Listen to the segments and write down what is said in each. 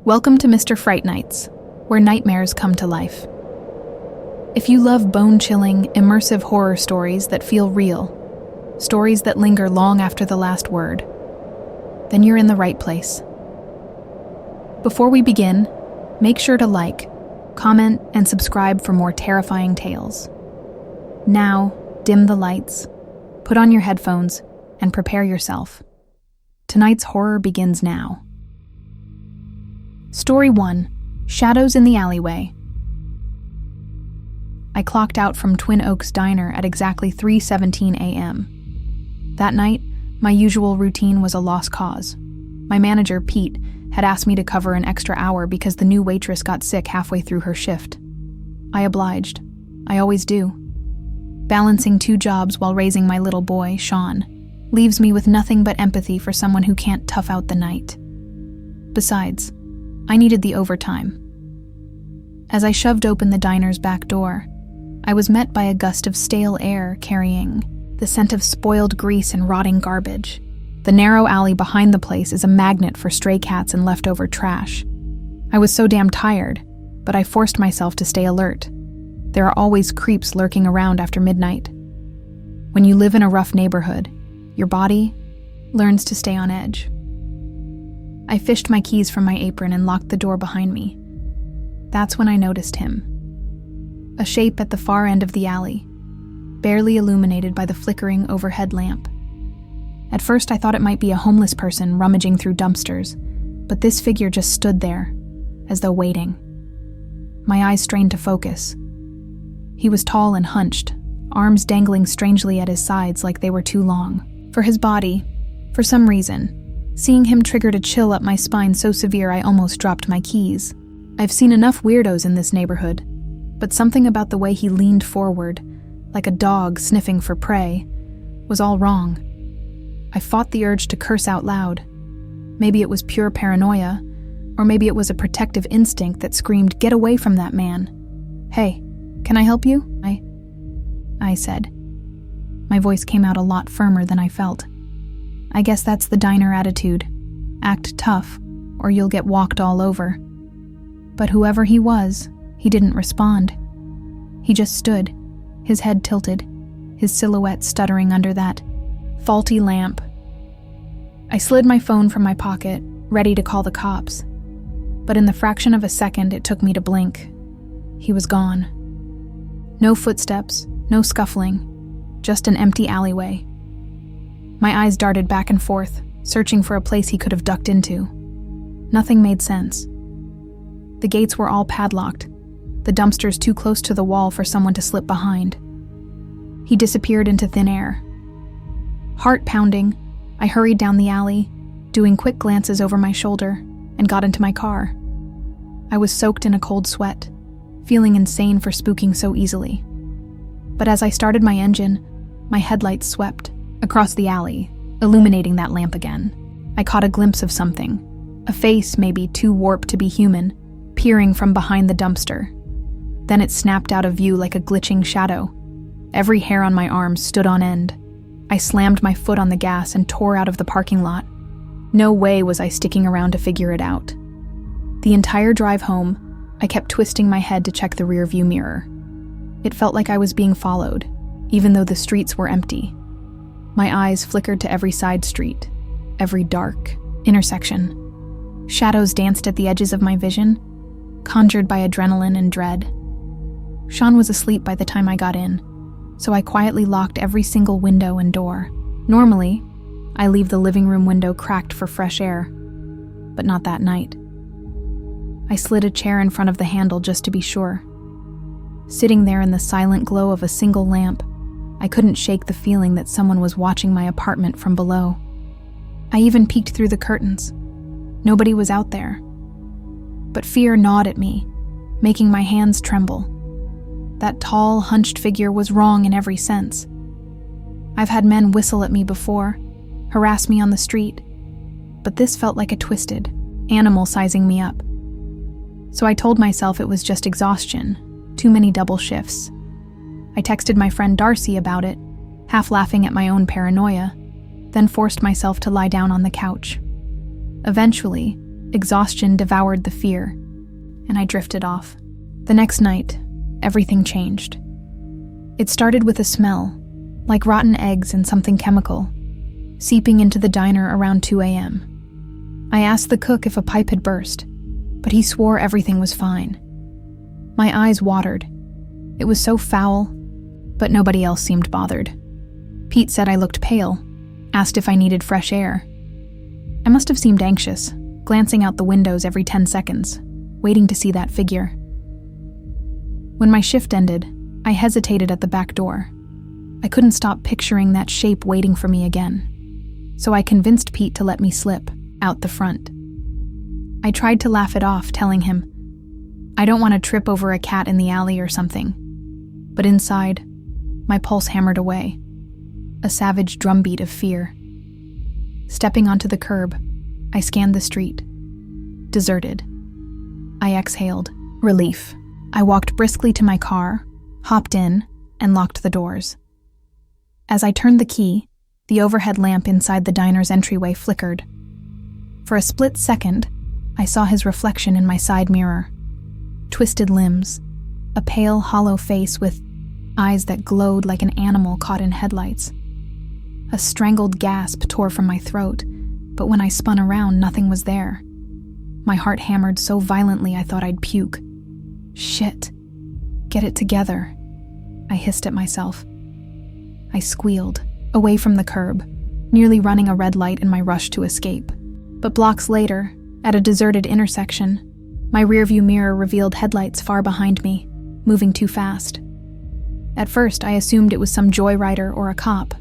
Welcome to Mr. Fright Nights, where nightmares come to life. If you love bone-chilling, immersive horror stories that feel real, stories that linger long after the last word, then you're in the right place. Before we begin, make sure to like, comment, and subscribe for more terrifying tales. Now, dim the lights, put on your headphones, and prepare yourself. Tonight's horror begins now. Story 1: Shadows in the Alleyway. I clocked out from Twin Oaks Diner at exactly 3:17 a.m. That night, my usual routine was a lost cause. My manager, Pete, had asked me to cover an extra hour because the new waitress got sick halfway through her shift. I obliged. I always do. Balancing two jobs while raising my little boy, Sean, leaves me with nothing but empathy for someone who can't tough out the night. Besides, I needed the overtime. As I shoved open the diner's back door, I was met by a gust of stale air carrying the scent of spoiled grease and rotting garbage. The narrow alley behind the place is a magnet for stray cats and leftover trash. I was so damn tired, but I forced myself to stay alert. There are always creeps lurking around after midnight. When you live in a rough neighborhood, your body learns to stay on edge. I fished my keys from my apron and locked the door behind me. That's when I noticed him. A shape at the far end of the alley, barely illuminated by the flickering overhead lamp. At first I thought it might be a homeless person rummaging through dumpsters, but this figure just stood there, as though waiting. My eyes strained to focus. He was tall and hunched, arms dangling strangely at his sides like they were too long. For his body, for some reason, seeing him triggered a chill up my spine so severe I almost dropped my keys. I've seen enough weirdos in this neighborhood, but something about the way he leaned forward, like a dog sniffing for prey, was all wrong. I fought the urge to curse out loud. Maybe it was pure paranoia, or maybe it was a protective instinct that screamed, "Get away from that man." "Hey, can I help you?" I said. My voice came out a lot firmer than I felt. I guess that's the diner attitude. Act tough, or you'll get walked all over. But whoever he was, he didn't respond. He just stood, his head tilted, his silhouette stuttering under that faulty lamp. I slid my phone from my pocket, ready to call the cops. But in the fraction of a second it took me to blink, he was gone. No footsteps, no scuffling, just an empty alleyway. My eyes darted back and forth, searching for a place he could have ducked into. Nothing made sense. The gates were all padlocked, the dumpsters too close to the wall for someone to slip behind. He disappeared into thin air. Heart pounding, I hurried down the alley, doing quick glances over my shoulder, and got into my car. I was soaked in a cold sweat, feeling insane for spooking so easily. But as I started my engine, my headlights swept across the alley, illuminating that lamp again. I caught a glimpse of something, a face maybe too warped to be human, peering from behind the dumpster. Then it snapped out of view like a glitching shadow. Every hair on my arm stood on end. I slammed my foot on the gas and tore out of the parking lot. No way was I sticking around to figure it out. The entire drive home, I kept twisting my head to check the rearview mirror. It felt like I was being followed, even though the streets were empty. My eyes flickered to every side street, every dark intersection. Shadows danced at the edges of my vision, conjured by adrenaline and dread. Sean was asleep by the time I got in, so I quietly locked every single window and door. Normally, I leave the living room window cracked for fresh air, but not that night. I slid a chair in front of the handle just to be sure. Sitting there in the silent glow of a single lamp, I couldn't shake the feeling that someone was watching my apartment from below. I even peeked through the curtains. Nobody was out there. But fear gnawed at me, making my hands tremble. That tall, hunched figure was wrong in every sense. I've had men whistle at me before, harass me on the street, but this felt like a twisted animal sizing me up. So I told myself it was just exhaustion, too many double shifts. I texted my friend Darcy about it, half laughing at my own paranoia, then forced myself to lie down on the couch. Eventually, Exhaustion devoured the fear, and I drifted off. The next night, everything changed. It started with a smell, like rotten eggs and something chemical, seeping into the diner around 2 a.m. I asked the cook if a pipe had burst, but he swore everything was fine. My eyes watered. It was so foul, but nobody else seemed bothered. Pete said I looked pale, asked if I needed fresh air. I must have seemed anxious, glancing out the windows every 10 seconds, waiting to see that figure. When my shift ended, I hesitated at the back door. I couldn't stop picturing that shape waiting for me again, so I convinced Pete to let me slip out the front. I tried to laugh it off, telling him, I don't want to trip over a cat in the alley or something. But inside, my pulse hammered away, a savage drumbeat of fear. Stepping onto the curb, I scanned the street. Deserted. I exhaled. Relief. I walked briskly to my car, hopped in, and locked the doors. As I turned the key, the overhead lamp inside the diner's entryway flickered. For a split second, I saw his reflection in my side mirror. Twisted limbs, a pale, hollow face with eyes that glowed like an animal caught in headlights. A strangled gasp tore from my throat, but when I spun around, nothing was there. My heart hammered so violently I thought I'd puke. Shit. Get it together. I hissed at myself. I squealed, away from the curb, nearly running a red light in my rush to escape. But blocks later, at a deserted intersection, my rearview mirror revealed headlights far behind me, moving too fast. At first, I assumed it was some joyrider or a cop.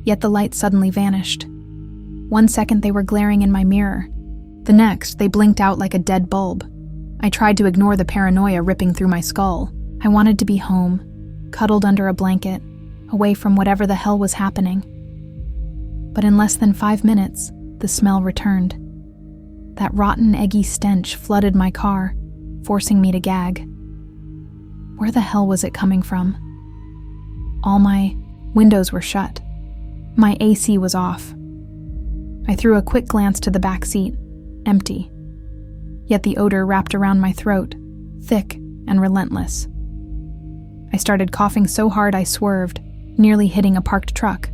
Yet the lights suddenly vanished. 1 second they were glaring in my mirror. The next, they blinked out like a dead bulb. I tried to ignore the paranoia ripping through my skull. I wanted to be home, cuddled under a blanket, away from whatever the hell was happening. But in less than 5 minutes, the smell returned. That rotten, eggy stench flooded my car, forcing me to gag. Where the hell was it coming from? All my windows were shut. My AC was off. I threw a quick glance to the back seat, empty. Yet the odor wrapped around my throat, thick and relentless. I started coughing so hard I swerved, nearly hitting a parked truck.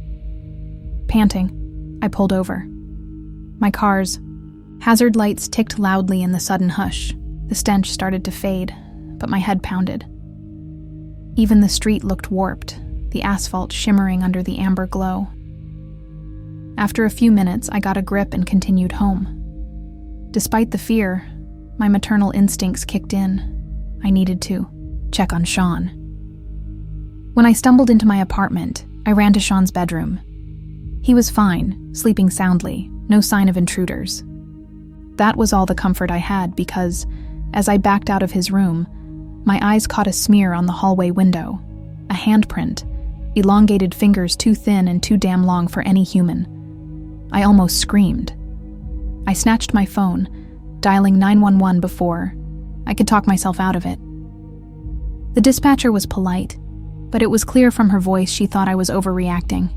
Panting, I pulled over. My car's hazard lights ticked loudly in the sudden hush. The stench started to fade, but my head pounded. Even the street looked warped, the asphalt shimmering under the amber glow. After a few minutes, I got a grip and continued home. Despite the fear, my maternal instincts kicked in. I needed to check on Sean. When I stumbled into my apartment, I ran to Sean's bedroom. He was fine, sleeping soundly, no sign of intruders. That was all the comfort I had because, as I backed out of his room, my eyes caught a smear on the hallway window, a handprint, elongated fingers too thin and too damn long for any human. I almost screamed. I snatched my phone, dialing 911 before I could talk myself out of it. The dispatcher was polite, but it was clear from her voice she thought I was overreacting.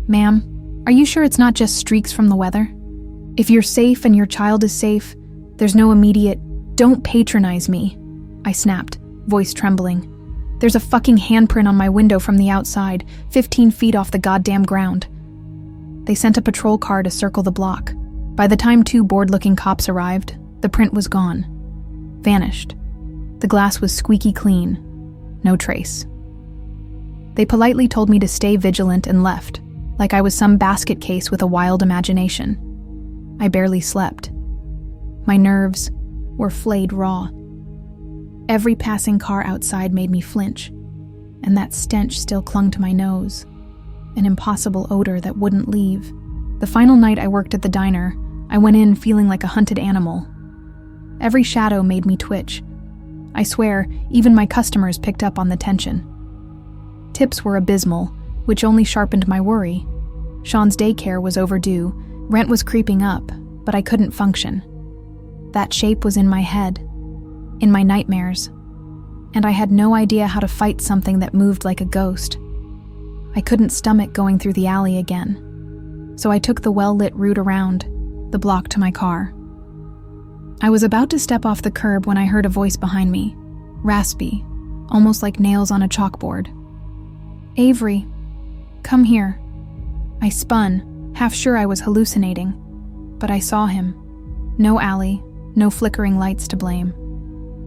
Ma'am, are you sure it's not just streaks from the weather? If you're safe and your child is safe, there's no immediate, don't patronize me, I snapped, voice trembling. There's a fucking handprint on my window from the outside, 15 feet off the goddamn ground. They sent a patrol car to circle the block. By the time 2 bored-looking cops arrived, the print was gone. Vanished. The glass was squeaky clean. No trace. They politely told me to stay vigilant and left, like I was some basket case with a wild imagination. I barely slept. My nerves were flayed raw. Every passing car outside made me flinch, and that stench still clung to my nose, an impossible odor that wouldn't leave. The final night I worked at the diner, I went in feeling like a hunted animal. Every shadow made me twitch. I swear, even my customers picked up on the tension. Tips were abysmal, which only sharpened my worry. Sean's daycare was overdue, rent was creeping up, but I couldn't function. That shape was in my head, in my nightmares, and I had no idea how to fight something that moved like a ghost. I couldn't stomach going through the alley again, so I took the well-lit route around, the block to my car. I was about to step off the curb when I heard a voice behind me, raspy, almost like nails on a chalkboard. "Avery, come here." I spun, half sure I was hallucinating, but I saw him. No alley, no flickering lights to blame.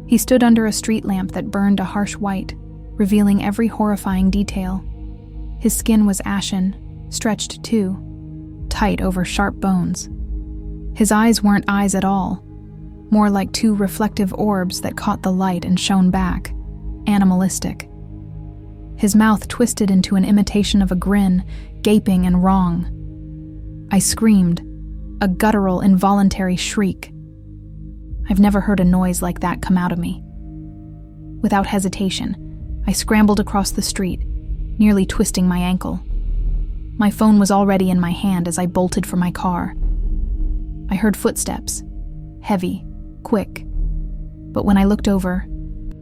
He stood under a street lamp that burned a harsh white, revealing every horrifying detail. His skin was ashen, stretched too, tight over sharp bones. His eyes weren't eyes at all, more like two reflective orbs that caught the light and shone back, animalistic. His mouth twisted into an imitation of a grin, gaping and wrong. I screamed, a guttural, involuntary shriek. I've never heard a noise like that come out of me. Without hesitation, I scrambled across the street, nearly twisting my ankle. My phone was already in my hand as I bolted for my car. I heard footsteps, heavy, quick. But when I looked over,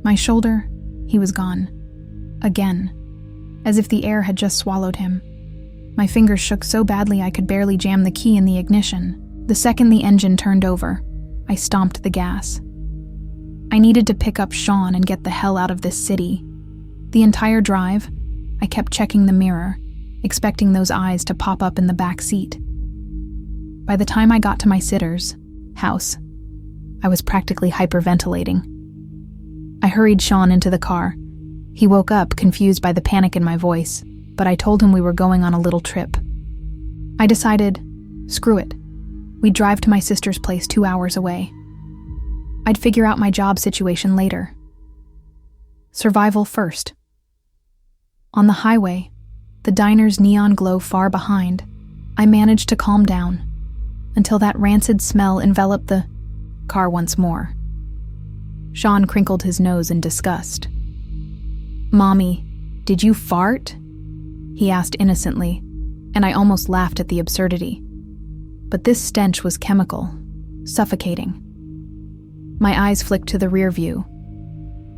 my shoulder, he was gone. Again, as if the air had just swallowed him. My fingers shook so badly I could barely jam the key in the ignition. The second the engine turned over, I stomped the gas. I needed to pick up Sean and get the hell out of this city. The entire drive, I kept checking the mirror, expecting those eyes to pop up in the back seat. By the time I got to my sitter's house, I was practically hyperventilating. I hurried Sean into the car. He woke up, confused by the panic in my voice, but I told him we were going on a little trip. I decided, screw it. We'd drive to my sister's place 2 hours away. I'd figure out my job situation later. Survival first. On the highway, the diner's neon glow far behind, I managed to calm down until that rancid smell enveloped the car once more. Sean crinkled his nose in disgust. "Mommy, did you fart?" he asked innocently, and I almost laughed at the absurdity. But this stench was chemical, suffocating. My eyes flicked to the rear view.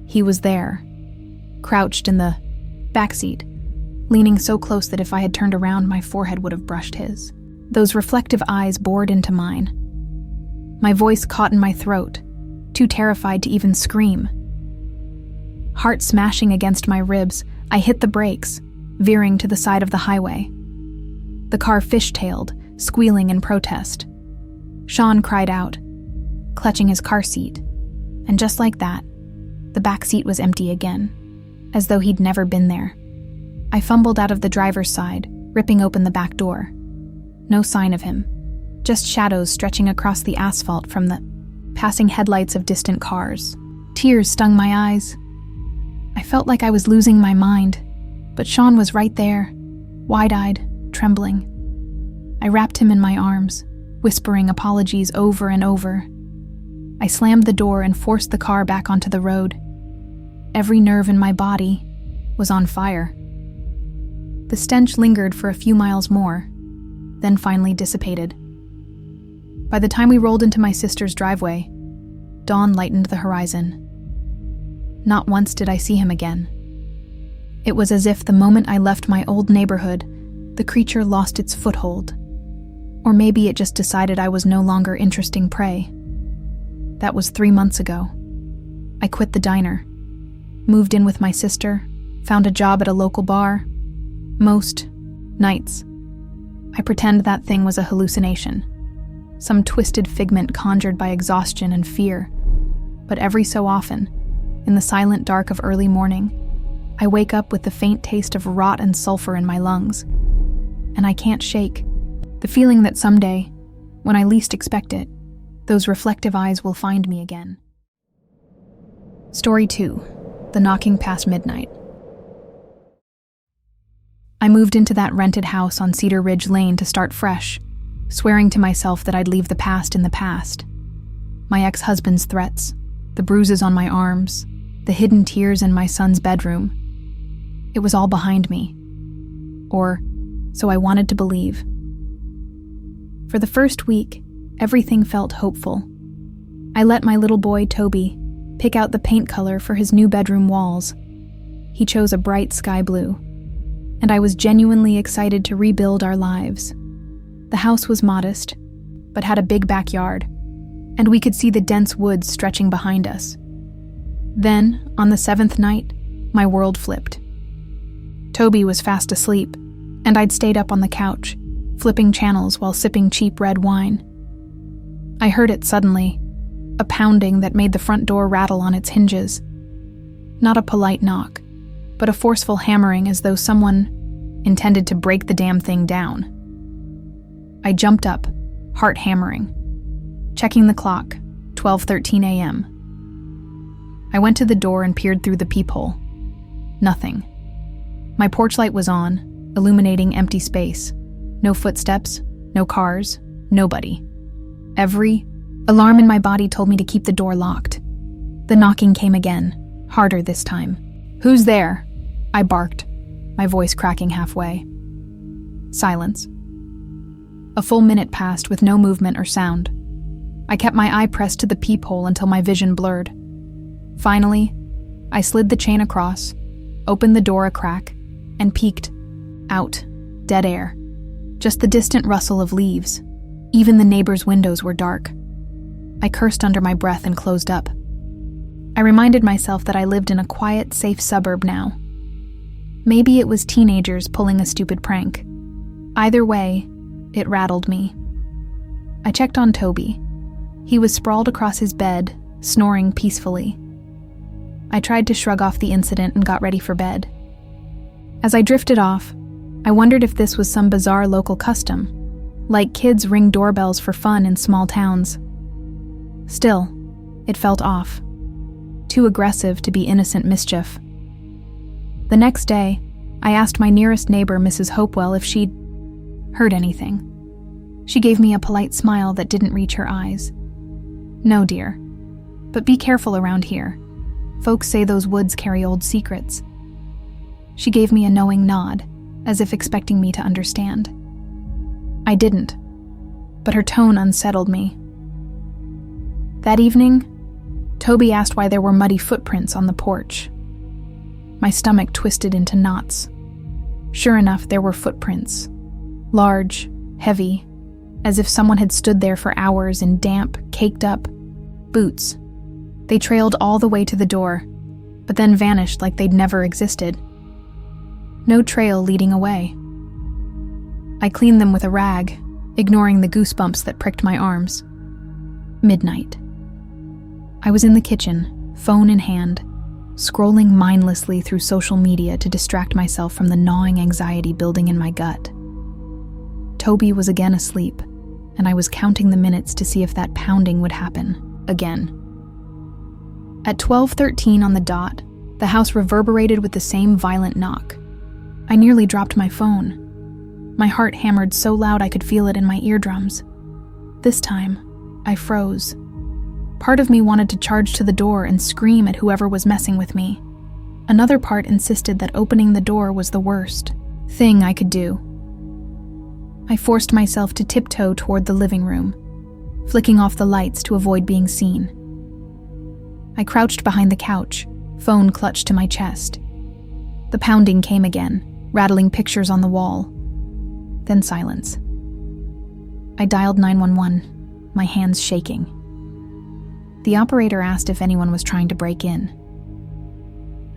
He was there, crouched in the backseat, leaning so close that if I had turned around, my forehead would have brushed his. Those reflective eyes bored into mine. My voice caught in my throat, too terrified to even scream. Heart smashing against my ribs, I hit the brakes, veering to the side of the highway. The car fishtailed, squealing in protest. Sean cried out, clutching his car seat, and just like that, the back seat was empty again, as though he'd never been there. I fumbled out of the driver's side, ripping open the back door. No sign of him, just shadows stretching across the asphalt from the passing headlights of distant cars. Tears stung my eyes. I felt like I was losing my mind, but Sean was right there, wide-eyed, trembling. I wrapped him in my arms, whispering apologies over and over. I slammed the door and forced the car back onto the road. Every nerve in my body was on fire. The stench lingered for a few miles more, then finally dissipated. By the time we rolled into my sister's driveway, dawn lightened the horizon. Not once did I see him again. It was as if the moment I left my old neighborhood, the creature lost its foothold. Or maybe it just decided I was no longer interesting prey. That was 3 months ago. I quit the diner, moved in with my sister, found a job at a local bar. Most nights, I pretend that thing was a hallucination, some twisted figment conjured by exhaustion and fear. But every so often, in the silent dark of early morning, I wake up with the faint taste of rot and sulfur in my lungs, and I can't shake the feeling that someday, when I least expect it, those reflective eyes will find me again. Story 2. The Knocking Past Midnight. I moved into that rented house on Cedar Ridge Lane to start fresh, swearing to myself that I'd leave the past in the past. My ex-husband's threats, the bruises on my arms, the hidden tears in my son's bedroom. It was all behind me. Or, so I wanted to believe. For the first week, everything felt hopeful. I let my little boy, Toby, pick out the paint color for his new bedroom walls. He chose a bright sky blue, and I was genuinely excited to rebuild our lives. The house was modest, but had a big backyard, and we could see the dense woods stretching behind us. Then, on the 7th night, my world flipped. Toby was fast asleep, and I'd stayed up on the couch, flipping channels while sipping cheap red wine. I heard it suddenly, a pounding that made the front door rattle on its hinges. Not a polite knock, but a forceful hammering as though someone intended to break the damn thing down. I jumped up, heart hammering. Checking the clock, 12:13 a.m. I went to the door and peered through the peephole. Nothing. My porch light was on, illuminating empty space. No footsteps, no cars, nobody. Every alarm in my body told me to keep the door locked. The knocking came again, harder this time. "Who's there?" I barked, my voice cracking halfway. Silence. A full minute passed with no movement or sound. I kept my eye pressed to the peephole until my vision blurred. Finally, I slid the chain across, opened the door a crack, and peeked. Out. Dead air. Just the distant rustle of leaves. Even the neighbors' windows were dark. I cursed under my breath and closed up. I reminded myself that I lived in a quiet, safe suburb now. Maybe it was teenagers pulling a stupid prank. Either way, it rattled me. I checked on Toby. He was sprawled across his bed, snoring peacefully. I tried to shrug off the incident and got ready for bed. As I drifted off, I wondered if this was some bizarre local custom, like kids ring doorbells for fun in small towns. Still, it felt off. Too aggressive to be innocent mischief. The next day, I asked my nearest neighbor, Mrs. Hopewell, if she'd heard anything. She gave me a polite smile that didn't reach her eyes. "No, dear. But be careful around here. Folks say those woods carry old secrets." She gave me a knowing nod, as if expecting me to understand. I didn't, but her tone unsettled me. That evening, Toby asked why there were muddy footprints on the porch. My stomach twisted into knots. Sure enough, there were footprints. Large, heavy, as if someone had stood there for hours in damp, caked-up boots. They trailed all the way to the door, but then vanished like they'd never existed. No trail leading away. I cleaned them with a rag, ignoring the goosebumps that pricked my arms. Midnight. I was in the kitchen, phone in hand, scrolling mindlessly through social media to distract myself from the gnawing anxiety building in my gut. Toby was again asleep, and I was counting the minutes to see if that pounding would happen again. At 12:13 on the dot, the house reverberated with the same violent knock. I nearly dropped my phone. My heart hammered so loud I could feel it in my eardrums. This time, I froze. Part of me wanted to charge to the door and scream at whoever was messing with me. Another part insisted that opening the door was the worst thing I could do. I forced myself to tiptoe toward the living room, flicking off the lights to avoid being seen. I crouched behind the couch, phone clutched to my chest. The pounding came again, rattling pictures on the wall. Then silence. I dialed 911, my hands shaking. The operator asked if anyone was trying to break in.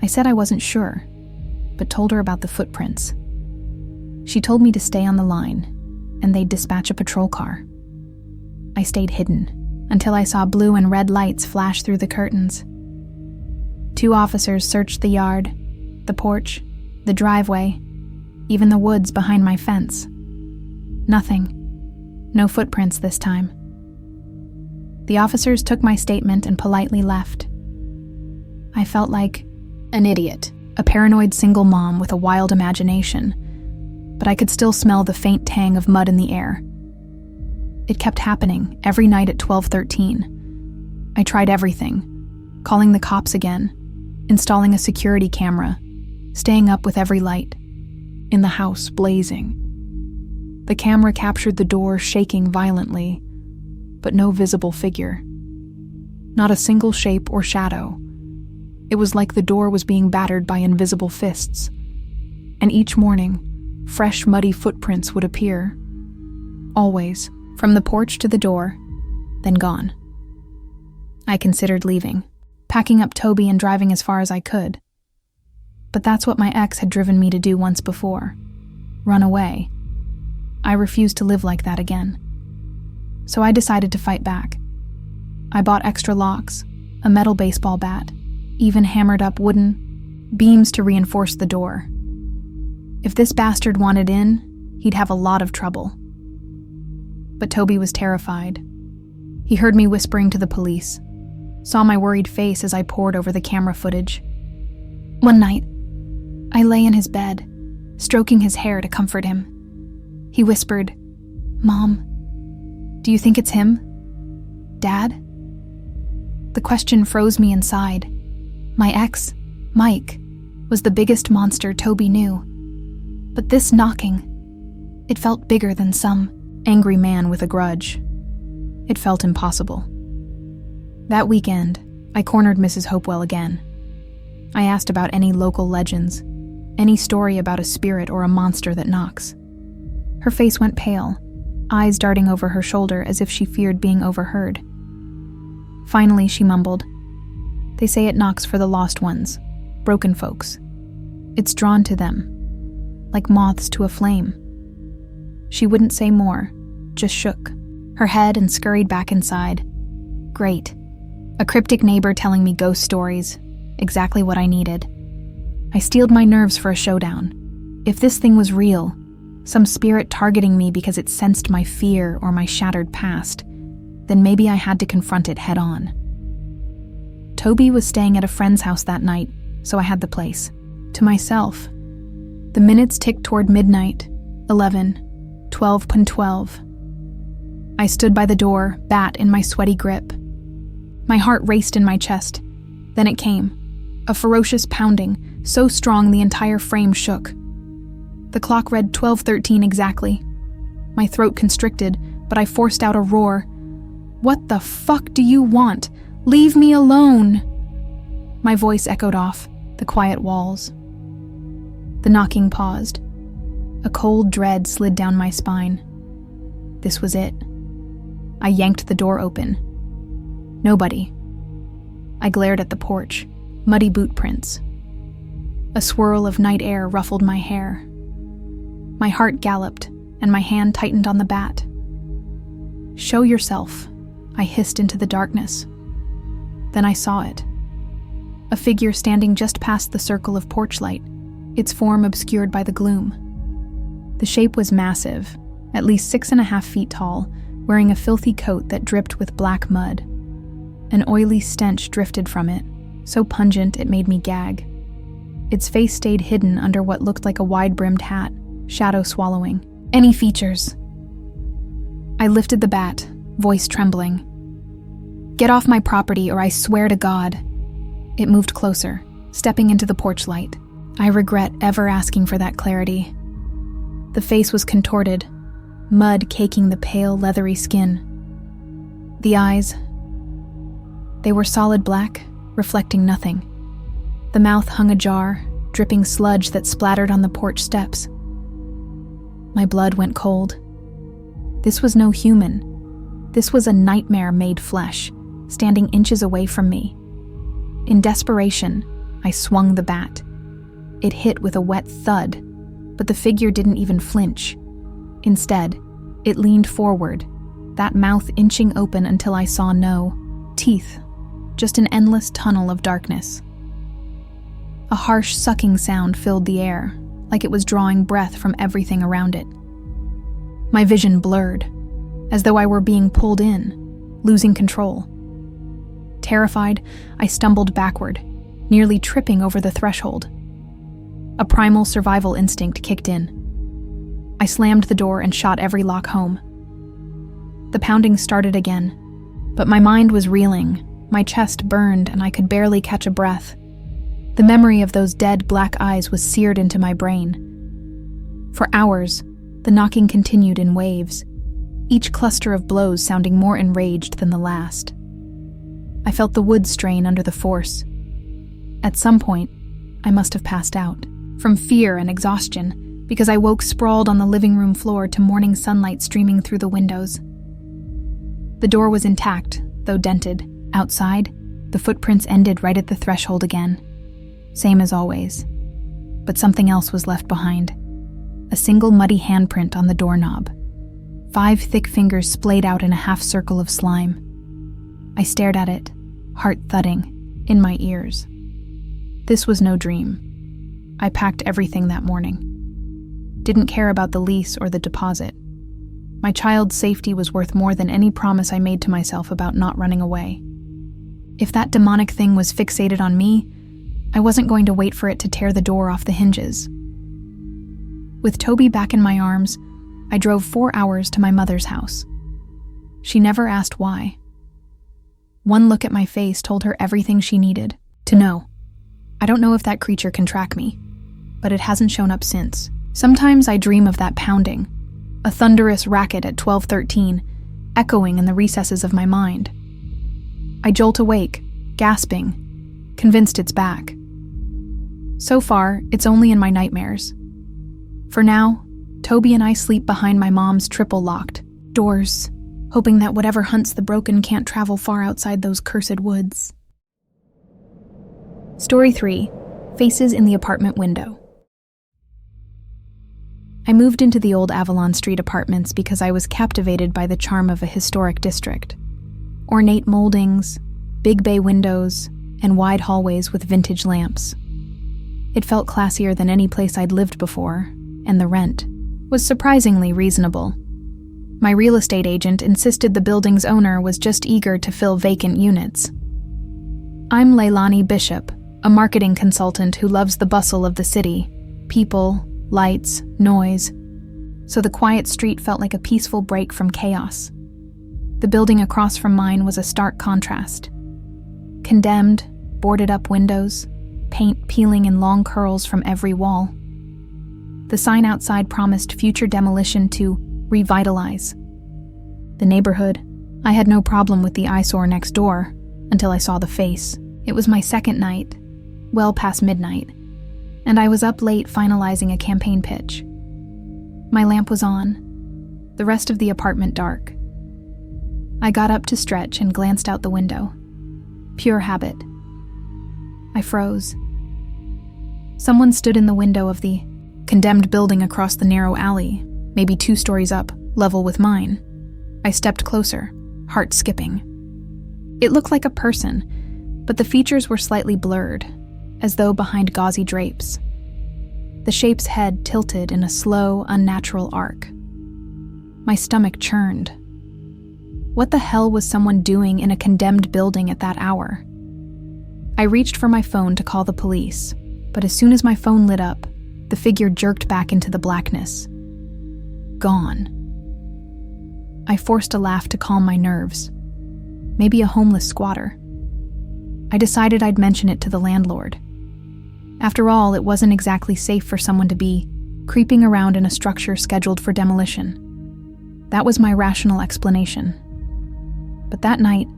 I said I wasn't sure, but told her about the footprints. She told me to stay on the line, and they'd dispatch a patrol car. I stayed hidden until I saw blue and red lights flash through the curtains. 2 officers searched the yard, the porch, the driveway, even the woods behind my fence. Nothing. No footprints this time. The officers took my statement and politely left. I felt like an idiot, a paranoid single mom with a wild imagination, but I could still smell the faint tang of mud in the air. It kept happening every night at 12:13. I tried everything, calling the cops again, installing a security camera, staying up with every light, in the house blazing. The camera captured the door shaking violently, but no visible figure. Not a single shape or shadow. It was like the door was being battered by invisible fists. And each morning, fresh muddy footprints would appear. Always, From the porch to the door, then gone. I considered leaving, packing up Toby and driving as far as I could. But that's what my ex had driven me to do once before. Run away. I refused to live like that again. So I decided to fight back. I bought extra locks, a metal baseball bat, even hammered up wooden beams to reinforce the door. If this bastard wanted in, he'd have a lot of trouble. But Toby was terrified. He heard me whispering to the police, saw my worried face as I pored over the camera footage. One night, I lay in his bed, stroking his hair to comfort him. He whispered, "Mom, do you think it's him? Dad?" The question froze me inside. My ex, Mike, was the biggest monster Toby knew. But this knocking, it felt bigger than some angry man with a grudge. It felt impossible. That weekend, I cornered Mrs. Hopewell again. I asked about any local legends, any story about a spirit or a monster that knocks. Her face went pale, eyes darting over her shoulder as if she feared being overheard. Finally, she mumbled, "They say it knocks for the lost ones, broken folks. It's drawn to them, like moths to a flame." She wouldn't say more, just shook her head and scurried back inside. Great. A cryptic neighbor telling me ghost stories, exactly what I needed. I steeled my nerves for a showdown. If this thing was real, some spirit targeting me because it sensed my fear or my shattered past, then maybe I had to confront it head on. Toby was staying at a friend's house that night, so I had the place to myself. The minutes ticked toward midnight, 11, 12:12. I stood by the door, bat in my sweaty grip. My heart raced in my chest. Then it came, a ferocious pounding, so strong the entire frame shook. The clock read 12:13 exactly. My throat constricted, but I forced out a roar. "What the fuck do you want? Leave me alone!" My voice echoed off the quiet walls. The knocking paused. A cold dread slid down my spine. This was it. I yanked the door open. Nobody. I glared at the porch, muddy boot prints. A swirl of night air ruffled my hair. My heart galloped, and my hand tightened on the bat. "Show yourself," I hissed into the darkness. Then I saw it. A figure standing just past the circle of porch light, its form obscured by the gloom. The shape was massive, at least 6.5 feet tall, wearing a filthy coat that dripped with black mud. An oily stench drifted from it, so pungent it made me gag. Its face stayed hidden under what looked like a wide-brimmed hat, shadow swallowing any features. I lifted the bat, voice trembling. "Get off my property, or I swear to God." It moved closer, stepping into the porch light. I regret ever asking for that clarity. The face was contorted, mud caking the pale, leathery skin. The eyes, they were solid black, reflecting nothing. The mouth hung ajar, dripping sludge that splattered on the porch steps. My blood went cold. This was no human. This was a nightmare made flesh, standing inches away from me. In desperation, I swung the bat. It hit with a wet thud, but the figure didn't even flinch. Instead, it leaned forward, that mouth inching open until I saw no teeth, just an endless tunnel of darkness. A harsh sucking sound filled the air, like it was drawing breath from everything around it. My vision blurred, as though I were being pulled in, losing control. Terrified, I stumbled backward, nearly tripping over the threshold. A primal survival instinct kicked in. I slammed the door and shot every lock home. The pounding started again, but my mind was reeling, my chest burned, and I could barely catch a breath. The memory of those dead black eyes was seared into my brain. For hours, the knocking continued in waves, each cluster of blows sounding more enraged than the last. I felt the wood strain under the force. At some point, I must have passed out, from fear and exhaustion, because I woke sprawled on the living room floor to morning sunlight streaming through the windows. The door was intact, though dented. Outside, the footprints ended right at the threshold again. Same as always. But something else was left behind. A single muddy handprint on the doorknob. 5 thick fingers splayed out in a half circle of slime. I stared at it, heart thudding, in my ears. This was no dream. I packed everything that morning. Didn't care about the lease or the deposit. My child's safety was worth more than any promise I made to myself about not running away. If that demonic thing was fixated on me, I wasn't going to wait for it to tear the door off the hinges. With Toby back in my arms, I drove 4 hours to my mother's house. She never asked why. One look at my face told her everything she needed to know. I don't know if that creature can track me, but it hasn't shown up since. Sometimes I dream of that pounding, a thunderous racket at 12:13, echoing in the recesses of my mind. I jolt awake, gasping, convinced it's back. So far, it's only in my nightmares. For now, Toby and I sleep behind my mom's triple-locked doors, hoping that whatever hunts the broken can't travel far outside those cursed woods. Story 3. Faces in the Apartment Window. I moved into the old Avalon Street apartments because I was captivated by the charm of a historic district. Ornate moldings, big bay windows, and wide hallways with vintage lamps. It felt classier than any place I'd lived before, and the rent was surprisingly reasonable. My real estate agent insisted the building's owner was just eager to fill vacant units. I'm Leilani Bishop, a marketing consultant who loves the bustle of the city, people, lights, noise, so the quiet street felt like a peaceful break from chaos. The building across from mine was a stark contrast. Condemned, boarded-up windows, paint peeling in long curls from every wall. The sign outside promised future demolition to revitalize the neighborhood. I had no problem with the eyesore next door until I saw the face. It was my second night, well past midnight, and I was up late finalizing a campaign pitch. My lamp was on, the rest of the apartment dark. I got up to stretch and glanced out the window. Pure habit. I froze. Someone stood in the window of the condemned building across the narrow alley, maybe 2 stories up, level with mine. I stepped closer, heart skipping. It looked like a person, but the features were slightly blurred, as though behind gauzy drapes. The shape's head tilted in a slow, unnatural arc. My stomach churned. What the hell was someone doing in a condemned building at that hour? I reached for my phone to call the police, but as soon as my phone lit up, the figure jerked back into the blackness. Gone. I forced a laugh to calm my nerves. Maybe a homeless squatter. I decided I'd mention it to the landlord. After all, it wasn't exactly safe for someone to be creeping around in a structure scheduled for demolition. That was my rational explanation. But that night,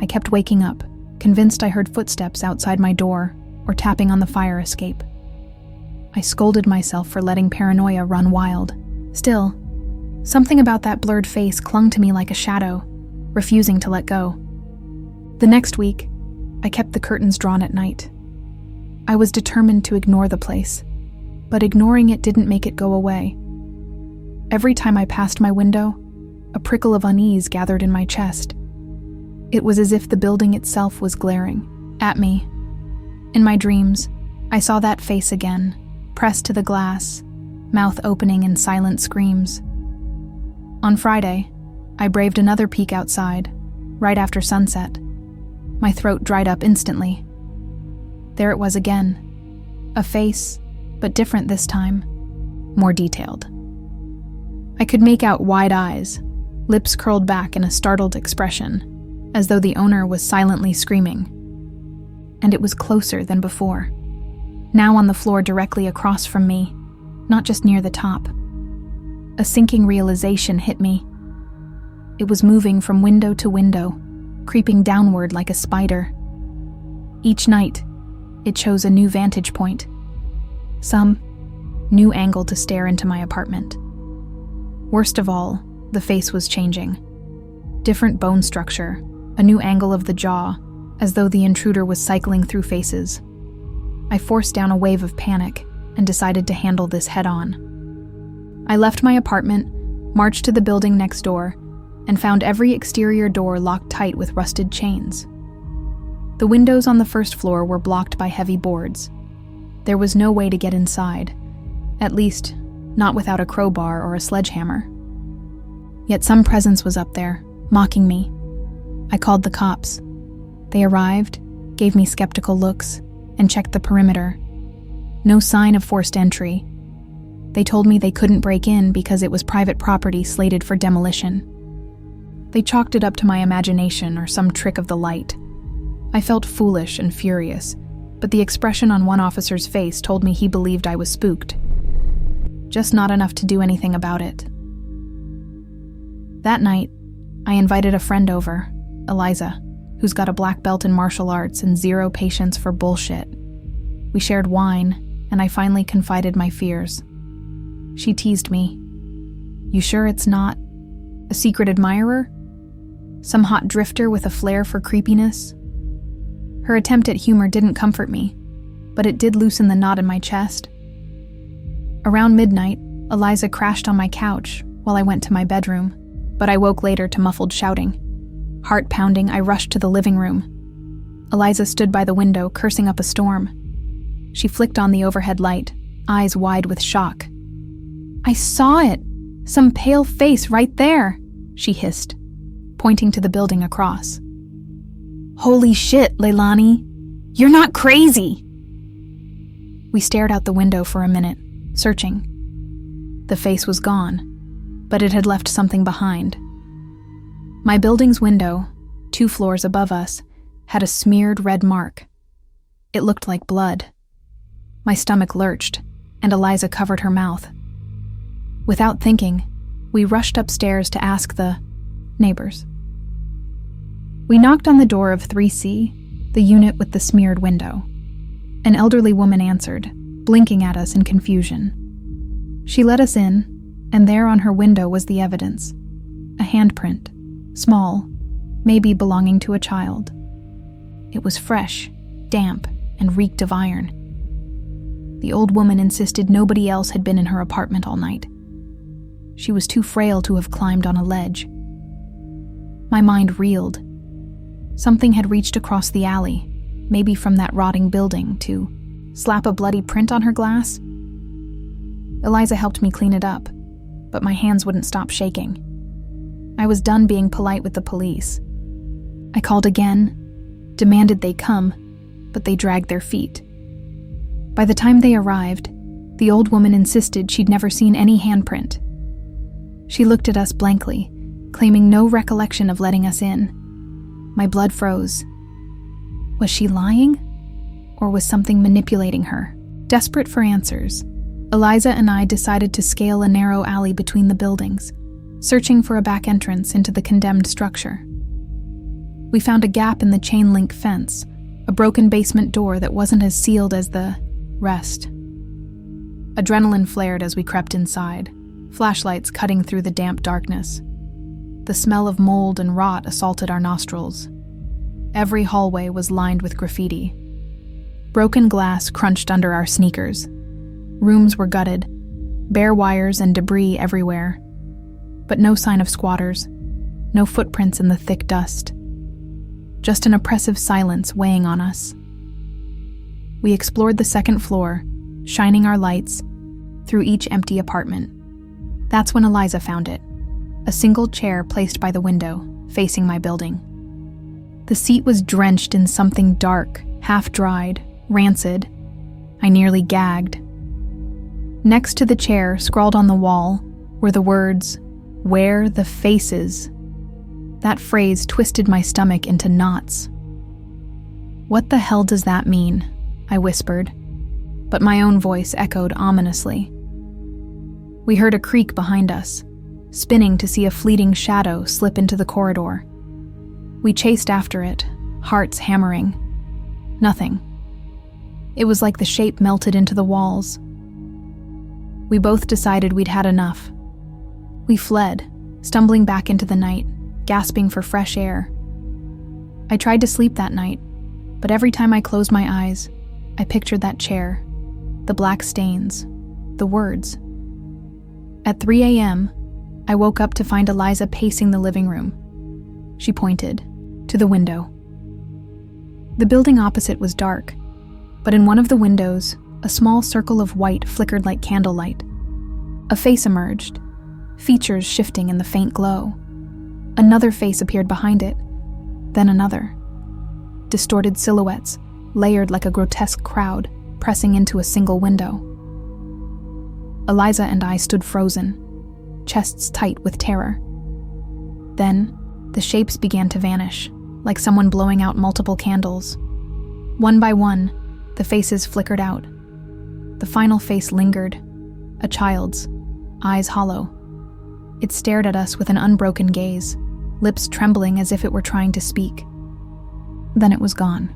I kept waking up, convinced I heard footsteps outside my door or tapping on the fire escape. I scolded myself for letting paranoia run wild. Still, something about that blurred face clung to me like a shadow, refusing to let go. The next week, I kept the curtains drawn at night. I was determined to ignore the place, but ignoring it didn't make it go away. Every time I passed my window, a prickle of unease gathered in my chest. It was as if the building itself was glaring at me. In my dreams, I saw that face again, pressed to the glass, mouth opening in silent screams. On Friday, I braved another peek outside, right after sunset. My throat dried up instantly. There it was again. A face, but different this time, more detailed. I could make out wide eyes, lips curled back in a startled expression, as though the owner was silently screaming. And it was closer than before. Now on the floor directly across from me, not just near the top. A sinking realization hit me. It was moving from window to window, creeping downward like a spider. Each night, it chose a new vantage point. Some new angle to stare into my apartment. Worst of all, the face was changing. different bone structure, a new angle of the jaw, as though the intruder was cycling through faces. I forced down a wave of panic and decided to handle this head-on. I left my apartment, marched to the building next door, and found every exterior door locked tight with rusted chains. The windows on the first floor were blocked by heavy boards. There was no way to get inside, at least not without a crowbar or a sledgehammer. Yet some presence was up there, mocking me. I called the cops. They arrived, gave me skeptical looks, and checked the perimeter. No sign of forced entry. They told me they couldn't break in because it was private property slated for demolition. They chalked it up to my imagination or some trick of the light. I felt foolish and furious, but the expression on one officer's face told me he believed I was spooked. Just not enough to do anything about it. That night, I invited a friend over, Eliza, who's got a black belt in martial arts and zero patience for bullshit. We shared wine, and I finally confided my fears. She teased me. "You sure it's not a secret admirer? Some hot drifter with a flair for creepiness?" Her attempt at humor didn't comfort me, but it did loosen the knot in my chest. Around midnight, Eliza crashed on my couch while I went to my bedroom, but I woke later to muffled shouting. Heart pounding, I rushed to the living room. Eliza stood by the window, cursing up a storm. She flicked on the overhead light, eyes wide with shock. "I saw it! Some pale face right there!" she hissed, pointing to the building across. "Holy shit, Leilani! You're not crazy!" We stared out the window for a minute, searching. The face was gone, but it had left something behind. My building's window, 2 floors above us, had a smeared red mark. It looked like blood. My stomach lurched, and Eliza covered her mouth. Without thinking, we rushed upstairs to ask the neighbors. We knocked on the door of 3C, the unit with the smeared window. An elderly woman answered, blinking at us in confusion. She let us in, and there on her window was the evidence. A handprint, small, maybe belonging to a child. It was fresh, damp, and reeked of iron. The old woman insisted nobody else had been in her apartment all night. She was too frail to have climbed on a ledge. My mind reeled. Something had reached across the alley, maybe from that rotting building, to slap a bloody print on her glass. Eliza helped me clean it up, but my hands wouldn't stop shaking. I was done being polite with the police. I called again, demanded they come, but they dragged their feet. By the time they arrived, the old woman insisted she'd never seen any handprint. She looked at us blankly, claiming no recollection of letting us in. My blood froze. Was she lying? Or was something manipulating her? Desperate for answers, Eliza and I decided to scale a narrow alley between the buildings, searching for a back entrance into the condemned structure. We found a gap in the chain-link fence, a broken basement door that wasn't as sealed as the rest. Adrenaline flared as we crept inside, flashlights cutting through the damp darkness. The smell of mold and rot assaulted our nostrils. Every hallway was lined with graffiti. Broken glass crunched under our sneakers. Rooms were gutted, bare wires and debris everywhere. But no sign of squatters, no footprints in the thick dust. Just an oppressive silence weighing on us. We explored the second floor, shining our lights through each empty apartment. That's when Eliza found it. A single chair placed by the window, facing my building. The seat was drenched in something dark, half-dried, rancid. I nearly gagged. Next to the chair, scrawled on the wall, were the words, "Where the faces." That phrase twisted my stomach into knots. "What the hell does that mean?" I whispered, but my own voice echoed ominously. We heard a creak behind us, spinning to see a fleeting shadow slip into the corridor. We chased after it, hearts hammering. Nothing. It was like the shape melted into the walls. We both decided we'd had enough. We fled, stumbling back into the night, gasping for fresh air. I tried to sleep that night, but every time I closed my eyes, I pictured that chair, the black stains, the words. At 3 a.m., I woke up to find Eliza pacing the living room. She pointed to the window. The building opposite was dark, but in one of the windows, a small circle of white flickered like candlelight. A face emerged, features shifting in the faint glow. Another face appeared behind it, then another. Distorted silhouettes, layered like a grotesque crowd, pressing into a single window. Eliza and I stood frozen, chests tight with terror. Then, the shapes began to vanish, like someone blowing out multiple candles. One by one, the faces flickered out. The final face lingered, a child's, eyes hollow. It stared at us with an unbroken gaze, lips trembling as if it were trying to speak. Then it was gone.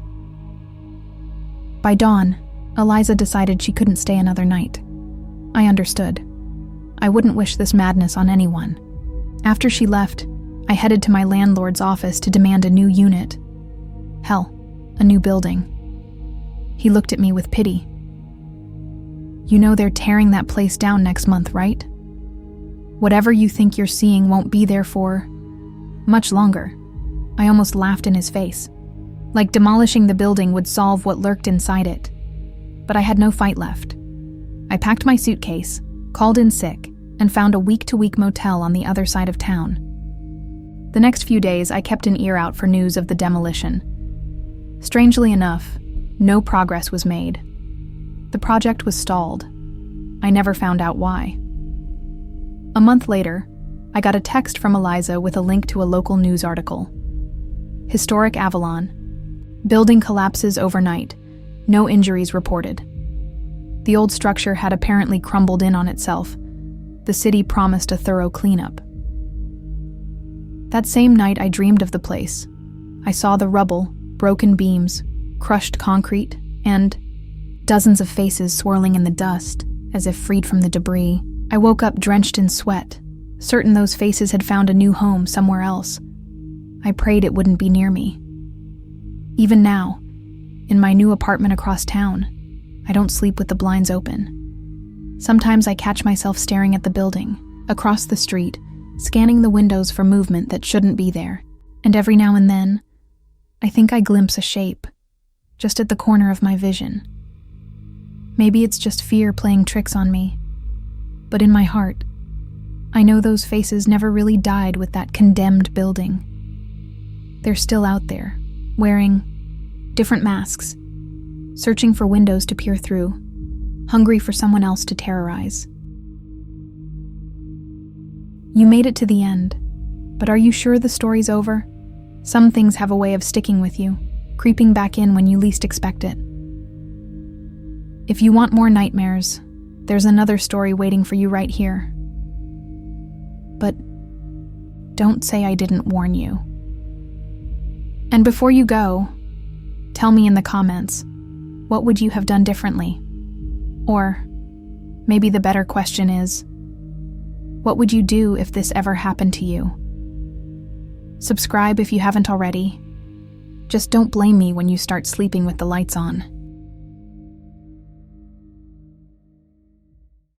By dawn, Eliza decided she couldn't stay another night. I understood. I wouldn't wish this madness on anyone. After she left, I headed to my landlord's office to demand a new unit. Hell, a new building. He looked at me with pity. You know they're tearing that place down next month, right? Whatever you think you're seeing won't be there for much longer. I almost laughed in his face. Like demolishing the building would solve what lurked inside it. But I had no fight left. I packed my suitcase, called in sick, and found a week-to-week motel on the other side of town. The next few days, I kept an ear out for news of the demolition. Strangely enough, no progress was made. The project was stalled. I never found out why. A month later, I got a text from Eliza with a link to a local news article. Historic Avalon. Building collapses overnight. No injuries reported. The old structure had apparently crumbled in on itself. The city promised a thorough cleanup. That same night, I dreamed of the place. I saw the rubble, broken beams, crushed concrete, and dozens of faces swirling in the dust, as if freed from the debris. I woke up drenched in sweat, certain those faces had found a new home somewhere else. I prayed it wouldn't be near me. Even now, in my new apartment across town, I don't sleep with the blinds open. Sometimes I catch myself staring at the building, across the street, scanning the windows for movement that shouldn't be there, and every now and then, I think I glimpse a shape, just at the corner of my vision. Maybe it's just fear playing tricks on me, but in my heart, I know those faces never really died with that condemned building. They're still out there, wearing different masks, searching for windows to peer through, hungry for someone else to terrorize. You made it to the end, but are you sure the story's over? Some things have a way of sticking with you, creeping back in when you least expect it. If you want more nightmares, there's another story waiting for you right here. But don't say I didn't warn you. And before you go, tell me in the comments, what would you have done differently? Or maybe the better question is, what would you do if this ever happened to you? Subscribe if you haven't already. Just don't blame me when you start sleeping with the lights on.